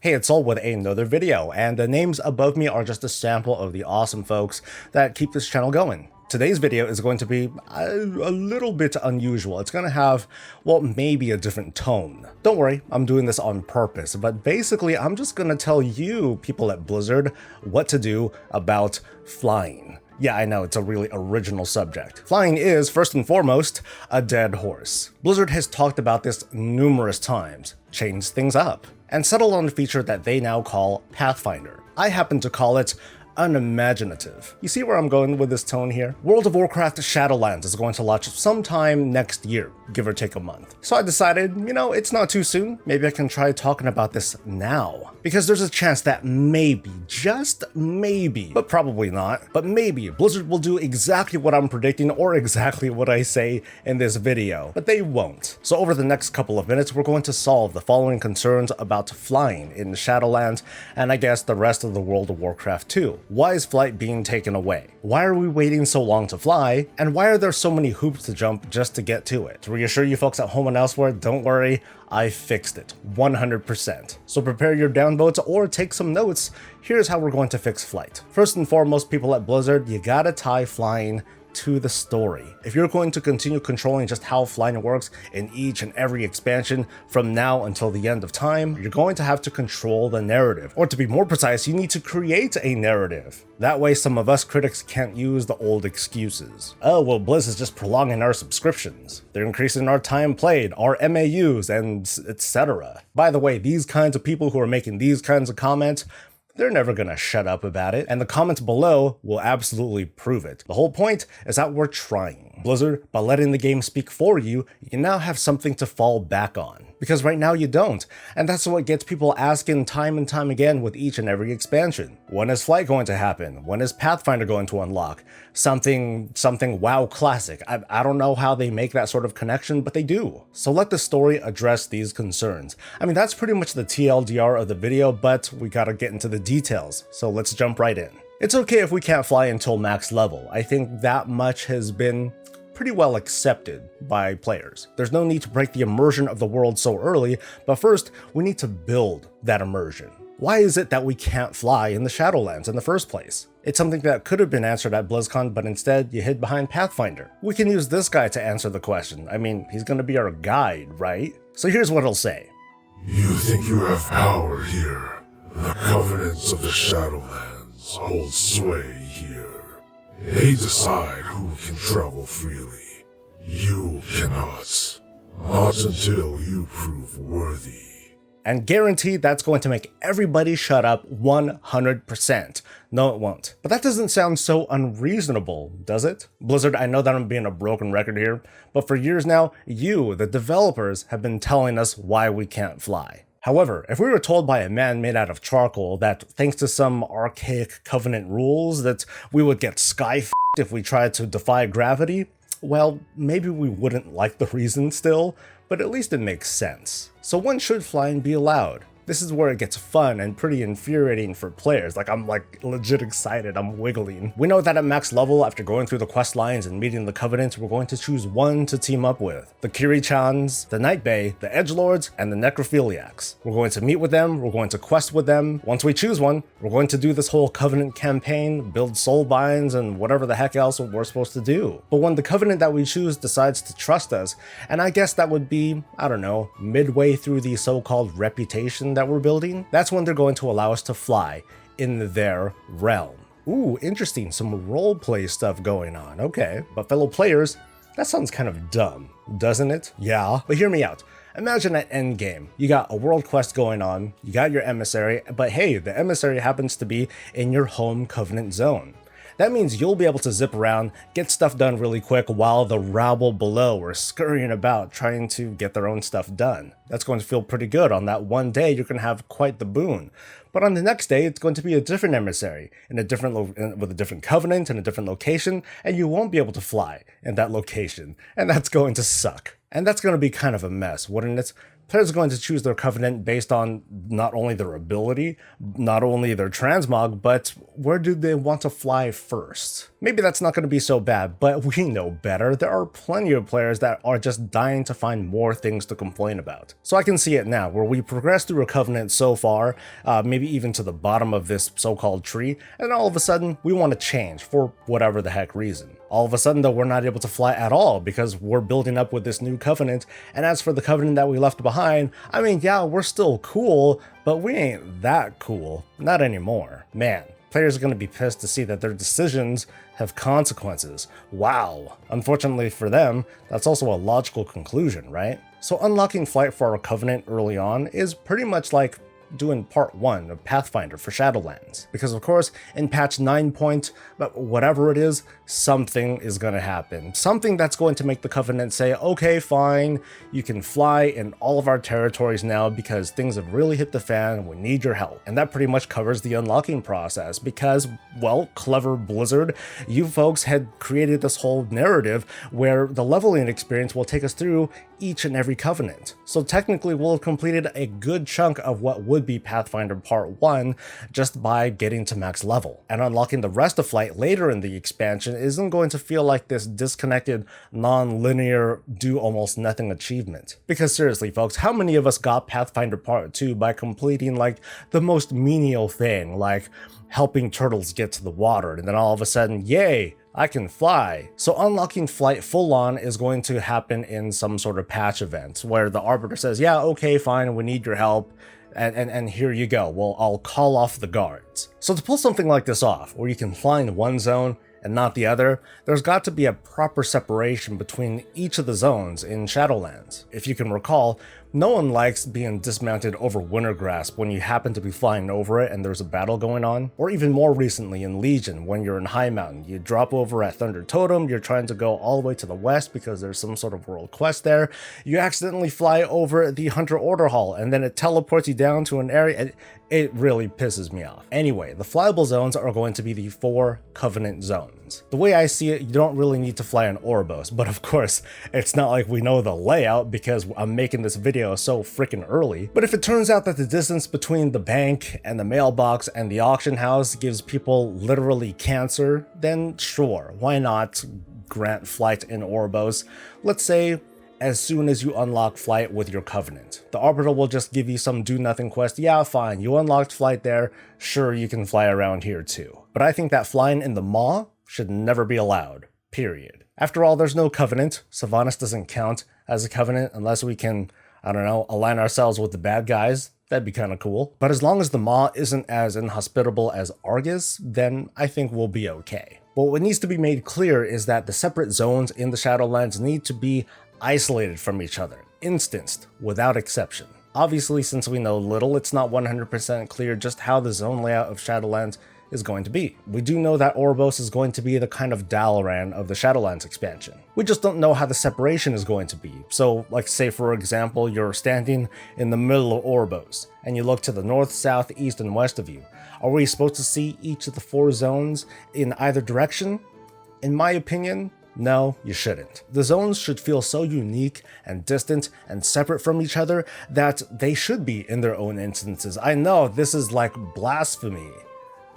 Hey, it's Soul with another video, and the names above me are just a sample of the awesome folks that keep this channel going. Today's video is going to be a little bit unusual. It's going to have, well, maybe a different tone. Don't worry, I'm doing this on purpose, but basically I'm just going to tell you people at Blizzard what to do about flying. Yeah, I know, it's a really original subject. Flying is, first and foremost, a dead horse. Blizzard has talked about this numerous times, changed things up, and settled on a feature that they now call Pathfinder. I happen to call it unimaginative. You see where I'm going with this tone here? World of Warcraft Shadowlands is going to launch sometime next year, give or take a month. So I decided, you know, it's not too soon. Maybe I can try talking about this now. Because there's a chance that maybe, just maybe, but probably not, but maybe Blizzard will do exactly what I'm predicting or exactly what I say in this video, but they won't. So over the next couple of minutes, we're going to solve the following concerns about flying in Shadowlands, and I guess the rest of the World of Warcraft too. Why is flight being taken away? Why are we waiting so long to fly? And why are there so many hoops to jump just to get to it? To reassure you folks at home and elsewhere, don't worry, I fixed it 100%. So prepare your downvotes or take some notes. Here's how we're going to fix flight. First and foremost, people at Blizzard, you gotta tie flying to the story. If you're going to continue controlling just how flying works in each and every expansion from now until the end of time, you're going to have to control the narrative. Or to be more precise, you need to create a narrative. That way some of us critics can't use the old excuses. Oh, well, Blizz is just prolonging our subscriptions. They're increasing our time played, our MAUs, and etc. By the way, these kinds of people who are making these kinds of comments, they're never gonna shut up about it, and the comments below will absolutely prove it. The whole point is that we're trying. Blizzard, by letting the game speak for you, you now have something to fall back on. Because right now you don't, and that's what gets people asking time and time again with each and every expansion. When is flight going to happen? When is Pathfinder going to unlock? Something WoW classic. I don't know how they make that sort of connection, but they do. So let the story address these concerns. I mean, that's pretty much the TLDR of the video, but we gotta get into the details, so let's jump right in. It's okay if we can't fly until max level. I think that much has been pretty well accepted by players. There's no need to break the immersion of the world so early, but first, we need to build that immersion. Why is it that we can't fly in the Shadowlands in the first place? It's something that could have been answered at BlizzCon, but instead you hid behind Pathfinder. We can use this guy to answer the question. I mean, he's gonna be our guide, right? So here's what he'll say. You think you have power here. The covenants of the Shadowlands hold sway here. They decide who can travel freely. You cannot. Not until you prove worthy. And guaranteed that's going to make everybody shut up 100%. No, it won't. But that doesn't sound so unreasonable, does it? Blizzard, I know that I'm being a broken record here, but for years now, you, the developers, have been telling us why we can't fly. However, if we were told by a man made out of charcoal that thanks to some archaic covenant rules that we would get sky-f***ed if we tried to defy gravity, well, maybe we wouldn't like the reason still, but at least it makes sense. So when should flying be allowed? This is where it gets fun and pretty infuriating for players. Like, I'm legit excited, I'm wiggling. We know that at max level, after going through the quest lines and meeting the Covenant, we're going to choose one to team up with. The Kiri-chans, the Nightbay, the Edgelords, and the Necrophiliacs. We're going to meet with them, we're going to quest with them. Once we choose one, we're going to do this whole Covenant campaign, build soul binds, and whatever the heck else we're supposed to do. But when the Covenant that we choose decides to trust us, and I guess that would be, I don't know, midway through the so-called reputation that we're building, that's when they're going to allow us to fly in their realm. Ooh, interesting, some roleplay stuff going on, okay. But fellow players, that sounds kind of dumb, doesn't it? Yeah, but hear me out. Imagine at endgame, you got a world quest going on, you got your emissary, but hey, the emissary happens to be in your home Covenant zone. That means you'll be able to zip around, get stuff done really quick while the rabble below are scurrying about trying to get their own stuff done. That's going to feel pretty good. On that one day, you're going to have quite the boon. But on the next day, it's going to be a different emissary, in a different with a different covenant and a different location, and you won't be able to fly in that location. And that's going to suck. And that's going to be kind of a mess, wouldn't it? Players are going to choose their covenant based on not only their ability, not only their transmog, but where do they want to fly first? Maybe that's not going to be so bad, but we know better. There are plenty of players that are just dying to find more things to complain about. So I can see it now, where we progress through a covenant so far, maybe even to the bottom of this so-called tree, and all of a sudden we want to change for whatever the heck reason. All of a sudden though, we're not able to fly at all because we're building up with this new covenant, and as for the covenant that we left behind, I mean, yeah, we're still cool, but we ain't that cool. Not anymore. Man, players are going to be pissed to see that their decisions have consequences. Wow. Unfortunately for them, that's also a logical conclusion, right? So unlocking flight for our covenant early on is pretty much like doing part 1 of Pathfinder for Shadowlands. Because of course, in patch 9 point, but whatever it is, something is going to happen. Something that's going to make the Covenant say, okay, fine, you can fly in all of our territories now because things have really hit the fan and we need your help. And that pretty much covers the unlocking process because, well, clever Blizzard, you folks had created this whole narrative where the leveling experience will take us through each and every covenant. So technically we'll have completed a good chunk of what would be Pathfinder Part 1 just by getting to max level. And unlocking the rest of flight later in the expansion isn't going to feel like this disconnected, non-linear, do almost nothing achievement. Because seriously folks, how many of us got Pathfinder Part 2 by completing like the most menial thing, like helping turtles get to the water, and then all of a sudden, yay, I can fly. So unlocking flight full on is going to happen in some sort of patch event where the Arbiter says, yeah, okay, fine, we need your help. And here you go. Well, I'll call off the guards. So to pull something like this off, where you can fly in one zone and not the other, there's got to be a proper separation between each of the zones in Shadowlands. If you can recall, no one likes being dismounted over Wintergrasp when you happen to be flying over it and there's a battle going on. Or even more recently in Legion, when you're in High Mountain, you drop over at Thunder Totem, you're trying to go all the way to the west because there's some sort of world quest there. You accidentally fly over the Hunter Order Hall and then it teleports you down to an area. It really pisses me off. Anyway, the flyable zones are going to be the 4 Covenant zones. The way I see it, you don't really need to fly an Oribos, but of course, it's not like we know the layout because I'm making this video so freaking early. But if it turns out that the distance between the bank and the mailbox and the auction house gives people literally cancer, then sure, why not grant flight in Oribos? Let's say as soon as you unlock flight with your Covenant. The Arbiter will just give you some do-nothing quest. Yeah, fine, you unlocked flight there, sure, you can fly around here too. But I think that flying in the Maw should never be allowed, period. After all, there's no Covenant. Sylvanas doesn't count as a Covenant unless we can, I don't know, align ourselves with the bad guys. That'd be kind of cool. But as long as the Maw isn't as inhospitable as Argus, then I think we'll be okay. But what needs to be made clear is that the separate zones in the Shadowlands need to be isolated from each other, instanced, without exception. Obviously, since we know little, it's not 100% clear just how the zone layout of Shadowlands is going to be. We do know that Oribos is going to be the kind of Dalaran of the Shadowlands expansion. We just don't know how the separation is going to be. So, like say for example, you're standing in the middle of Oribos, and you look to the north, south, east, and west of you. Are we supposed to see each of the 4 zones in either direction? In my opinion, no, you shouldn't. The zones should feel so unique and distant and separate from each other that they should be in their own instances. I know this is like blasphemy.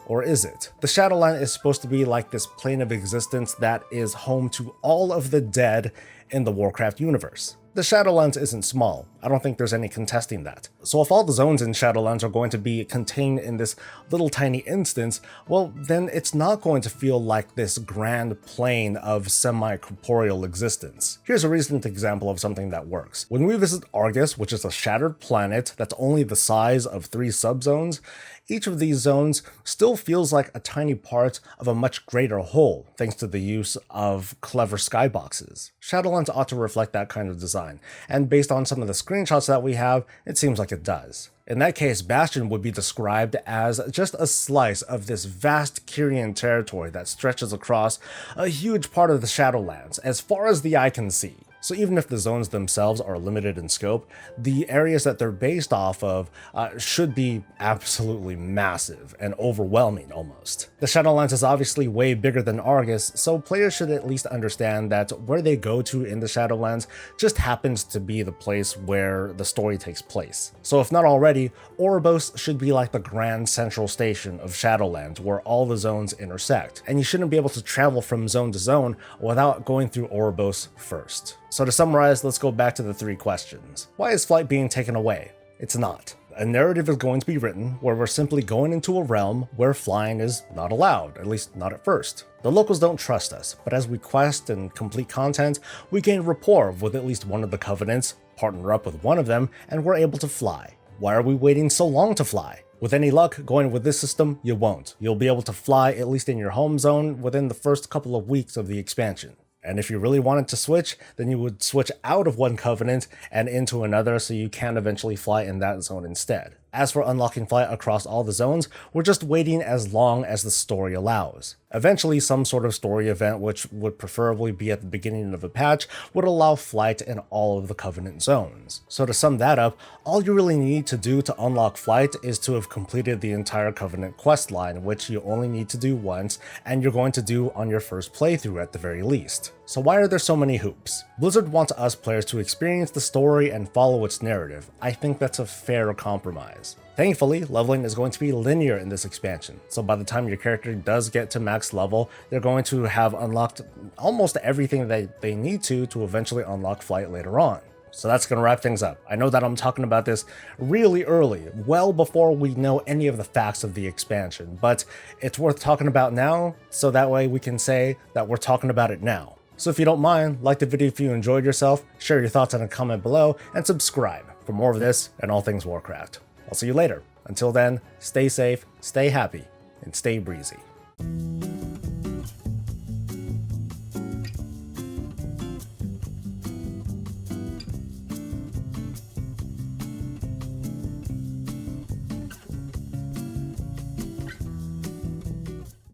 Or is it? The Shadowland is supposed to be like this plane of existence that is home to all of the dead in the Warcraft universe. The Shadowlands isn't small. I don't think there's any contesting that. So if all the zones in Shadowlands are going to be contained in this little tiny instance, well, then it's not going to feel like this grand plane of semi-corporeal existence. Here's a recent example of something that works. When we visit Argus, which is a shattered planet that's only the size of 3 subzones, each of these zones still feels like a tiny part of a much greater whole, thanks to the use of clever skyboxes. Shadowlands ought to reflect that kind of design, and based on some of the screenshots that we have, it seems like it does. In that case, Bastion would be described as just a slice of this vast Kyrian territory that stretches across a huge part of the Shadowlands, as far as the eye can see. So even if the zones themselves are limited in scope, the areas that they're based off of should be absolutely massive and overwhelming almost. The Shadowlands is obviously way bigger than Argus, so players should at least understand that where they go to in the Shadowlands just happens to be the place where the story takes place. So if not already, Oribos should be like the grand central station of Shadowlands where all the zones intersect, and you shouldn't be able to travel from zone to zone without going through Oribos first. So to summarize, let's go back to the 3 questions. Why is flight being taken away? It's not. A narrative is going to be written where we're simply going into a realm where flying is not allowed, at least not at first. The locals don't trust us, but as we quest and complete content, we gain rapport with at least one of the covenants, partner up with one of them, and we're able to fly. Why are we waiting so long to fly? With any luck, going with this system, you won't. You'll be able to fly at least in your home zone within the first couple of weeks of the expansion. And if you really wanted to switch, then you would switch out of one covenant and into another so you can eventually fly in that zone instead. As for unlocking flight across all the zones, we're just waiting as long as the story allows. Eventually, some sort of story event, which would preferably be at the beginning of a patch, would allow flight in all of the Covenant zones. So to sum that up, all you really need to do to unlock flight is to have completed the entire Covenant quest line, which you only need to do once, and you're going to do on your first playthrough at the very least. So why are there so many hoops? Blizzard wants us players to experience the story and follow its narrative. I think that's a fair compromise. Thankfully, leveling is going to be linear in this expansion, so by the time your character does get to max level, they're going to have unlocked almost everything that they need to eventually unlock flight later on. So that's going to wrap things up. I know that I'm talking about this really early, well before we know any of the facts of the expansion, but it's worth talking about now, so that way we can say that we're talking about it now. So if you don't mind, like the video if you enjoyed yourself, share your thoughts in a comment below, and subscribe for more of this and all things Warcraft. I'll see you later. Until then, stay safe, stay happy, and stay breezy.